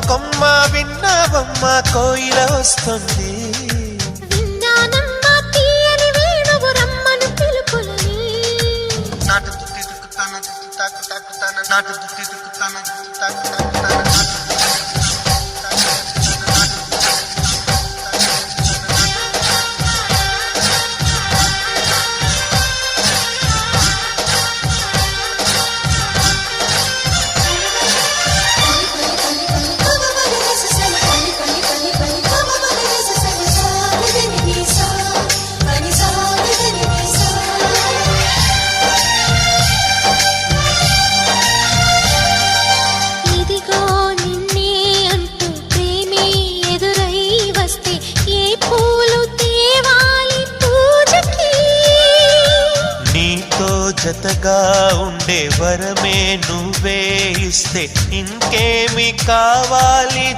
కొమ్మ విన్నావమ్మ కోయిల వస్తుంది. విన్నానమ్మ తీయని వేణువు రమ్మను పిలుపులని. నాటు దుత్తి దుక్కుతాన దుత్తి తాకు తాకుతాన నాటు దుత్తి దుక్కుతాన దుత్తి తాకు తాకుతాన జతగా ఉండే వరమే నువ్వే ఇస్తే ఇంకేమి కావాలి.